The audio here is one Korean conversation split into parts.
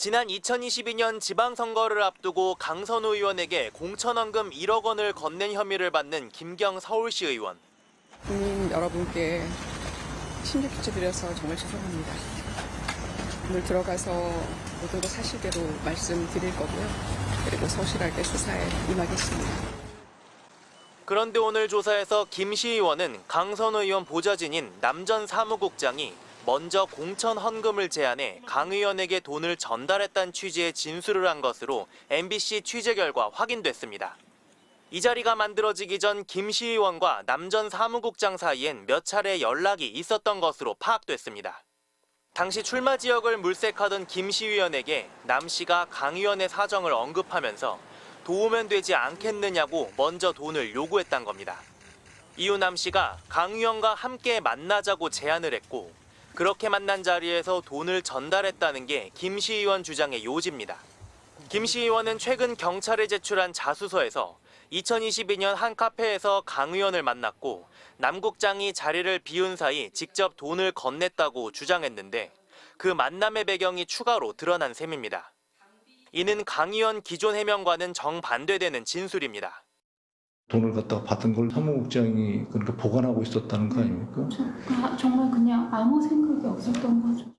지난 2022년 지방선거를 앞두고 강선우 의원에게 공천원금 1억 원을 건넨 혐의를 받는 김경 서울시 의원. 국민 여러분께 심려 끼쳐드려서 정말 죄송합니다. 오늘 들어가서 모든 것 사실대로 말씀드릴 거고요. 그리고 성실하게 수사에 임하겠습니다. 그런데 오늘 조사에서 김 시의원은 강선우 의원 보좌진인 남전 사무국장이 먼저 공천 헌금을 제안해 강 의원에게 돈을 전달했다는 취지의 진술을 한 것으로 MBC 취재 결과 확인됐습니다. 이 자리가 만들어지기 전 김 시의원과 남전 사무국장 사이엔 몇 차례 연락이 있었던 것으로 파악됐습니다. 당시 출마 지역을 물색하던 김 시의원에게 남 씨가 강 의원의 사정을 언급하면서 도우면 되지 않겠느냐고 먼저 돈을 요구했던 겁니다. 이후 남 씨가 강 의원과 함께 만나자고 제안을 했고 그렇게 만난 자리에서 돈을 전달했다는 게 김 시의원 주장의 요지입니다. 김 시의원은 최근 경찰에 제출한 자수서에서 2022년 한 카페에서 강 의원을 만났고 남 국장이 자리를 비운 사이 직접 돈을 건넸다고 주장했는데 그 만남의 배경이 추가로 드러난 셈입니다. 이는 강 의원 기존 해명과는 정반대되는 진술입니다. 돈을 갖다가 받은 걸 사무국장이 그렇게 보관하고 있었다는 거 아닙니까? 정말 그냥 아무 생각이 없었던 거죠.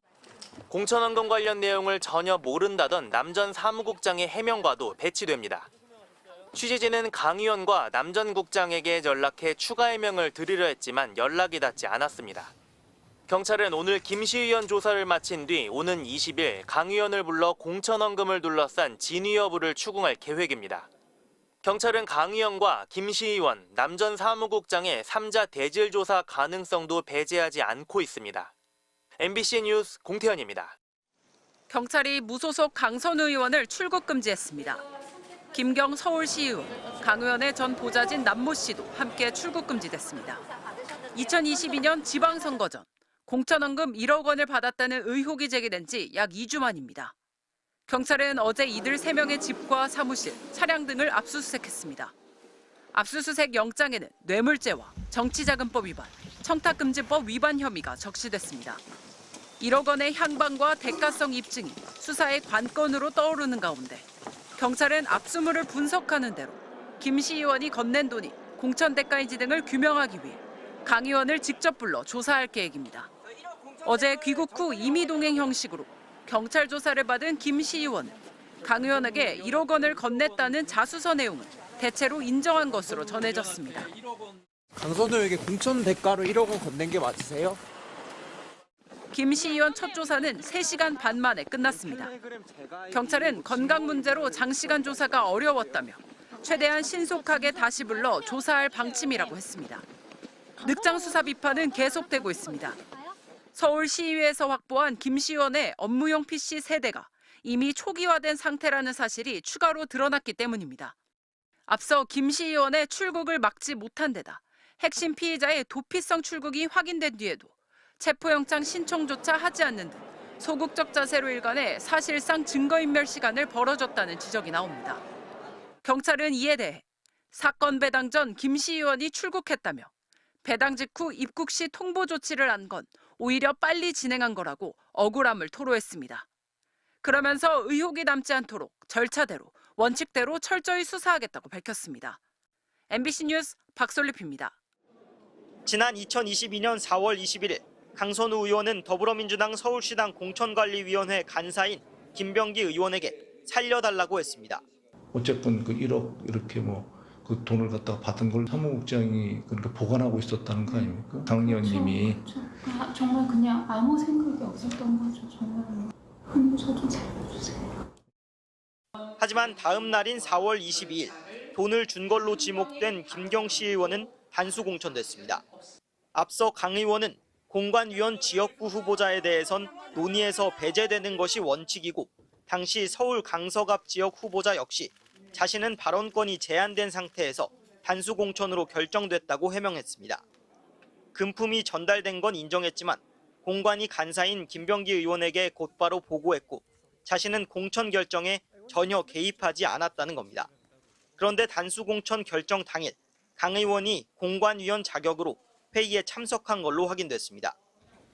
공천원금 관련 내용을 전혀 모른다던 남전 사무국장의 해명과도 배치됩니다. 취재진은 강 의원과 남전 국장에게 연락해 추가 해명을 드리려 했지만 연락이 닿지 않았습니다. 경찰은 오늘 김 시의원 조사를 마친 뒤 오는 20일 강 의원을 불러 공천원금을 둘러싼 진위 여부를 추궁할 계획입니다. 경찰은 강 의원과 김 시의원, 남전 사무국장의 3자 대질 조사 가능성도 배제하지 않고 있습니다. MBC 뉴스 공태현입니다. 경찰이 무소속 강선우 의원을 출국 금지했습니다. 김경 서울시 의원, 강 의원의 전 보좌진 남모 씨도 함께 출국 금지됐습니다. 2022년 지방선거 전 공천원금 1억 원을 받았다는 의혹이 제기된 지 약 2주 만입니다. 경찰은 어제 이들 3명의 집과 사무실, 차량 등을 압수수색했습니다. 압수수색 영장에는 뇌물죄와 정치자금법 위반, 청탁금지법 위반 혐의가 적시됐습니다. 1억 원의 향방과 대가성 입증이 수사의 관건으로 떠오르는 가운데 경찰은 압수물을 분석하는 대로 김 시의원이 건넨 돈이 공천 대가인지 등을 규명하기 위해 강 의원을 직접 불러 조사할 계획입니다. 어제 귀국 후 임의동행 형식으로 경찰 조사를 받은 김 시의원은 강 의원에게 1억 원을 건넸다는 자수서 내용을 대체로 인정한 것으로 전해졌습니다. 강선우에게 공천 대가로 1억 원 건넨 게 맞으세요? 김 시의원 첫 조사는 3시간 반 만에 끝났습니다. 경찰은 건강 문제로 장시간 조사가 어려웠다며 최대한 신속하게 다시 불러 조사할 방침이라고 했습니다. 늑장 수사 비판은 계속되고 있습니다. 서울시의회에서 확보한 김 시의원의 업무용 PC 3대가 이미 초기화된 상태라는 사실이 추가로 드러났기 때문입니다. 앞서 김 시의원의 출국을 막지 못한 데다 핵심 피의자의 도피성 출국이 확인된 뒤에도 체포영장 신청조차 하지 않는 등 소극적 자세로 일관해 사실상 증거인멸 시간을 벌어줬다는 지적이 나옵니다. 경찰은 이에 대해 사건 배당 전 김 시의원이 출국했다며 배당 직후 입국 시 통보 조치를 한 건 오히려 빨리 진행한 거라고 억울함을 토로했습니다. 그러면서 의혹이 남지 않도록 절차대로 원칙대로 철저히 수사하겠다고 밝혔습니다. MBC 뉴스 박솔립입니다. 지난 2022년 4월 21일 강선우 의원은 더불어민주당 서울시당 공천관리위원회 간사인 김병기 의원에게 살려달라고 했습니다. 어쨌건 그 1억 이렇게 그 돈을 갖다가 받은 걸 사무국장이 그렇게 보관하고 있었다는 거 아닙니까? 강 의원님이. 정말 그냥 아무 생각이 없었던 거죠. 정말. 저 좀 살려주세요. 하지만 다음 날인 4월 22일 돈을 준 걸로 지목된 김경 시의원은 단수 공천됐습니다. 앞서 강 의원은 공관위원 지역구 후보자에 대해선 논의에서 배제되는 것이 원칙이고 당시 서울 강서갑 지역 후보자 역시 자신은 발언권이 제한된 상태에서 단수 공천으로 결정됐다고 해명했습니다. 금품이 전달된 건 인정했지만 공관위 간사인 김병기 의원에게 곧바로 보고했고 자신은 공천 결정에 전혀 개입하지 않았다는 겁니다. 그런데 단수 공천 결정 당일 강 의원이 공관위원 자격으로 회의에 참석한 걸로 확인됐습니다.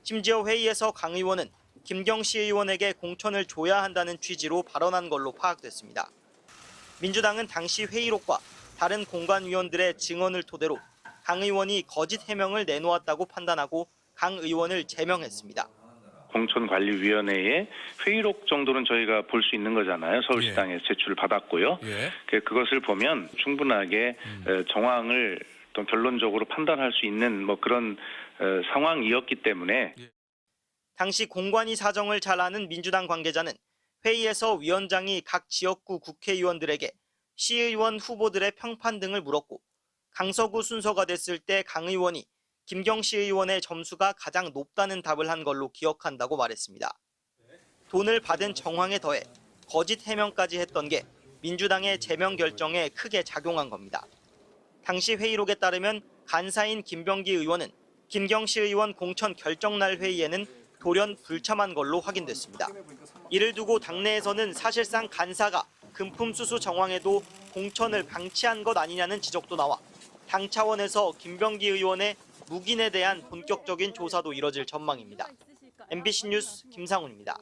심지어 회의에서 강 의원은 김경시 의원에게 공천을 줘야 한다는 취지로 발언한 걸로 파악됐습니다. 민주당은 당시 회의록과 다른 공관위원들의 증언을 토대로 강 의원이 거짓 해명을 내놓았다고 판단하고 강 의원을 제명했습니다. 공천관리위원회의 회의록 정도는 저희가 볼 수 있는 거잖아요. 서울시당에 제출을 받았고요. 그것을 보면 충분하게 정황을 또 결론적으로 판단할 수 있는 뭐 그런 상황이었기 때문에. 당시 공관위 사정을 잘 아는 민주당 관계자는 회의에서 위원장이 각 지역구 국회의원들에게 시의원 후보들의 평판 등을 물었고 강서구 순서가 됐을 때 강 의원이 김경시 의원의 점수가 가장 높다는 답을 한 걸로 기억한다고 말했습니다. 돈을 받은 정황에 더해 거짓 해명까지 했던 게 민주당의 제명 결정에 크게 작용한 겁니다. 당시 회의록에 따르면 간사인 김병기 의원은 김경시 의원 공천 결정날 회의에는 돌연 불참한 걸로 확인됐습니다. 이를 두고 당내에서는 사실상 간사가 금품 수수 정황에도 공천을 방치한 것 아니냐는 지적도 나와 당 차원에서 김병기 의원의 묵인에 대한 본격적인 조사도 이뤄질 전망입니다. MBC 뉴스 김상훈입니다.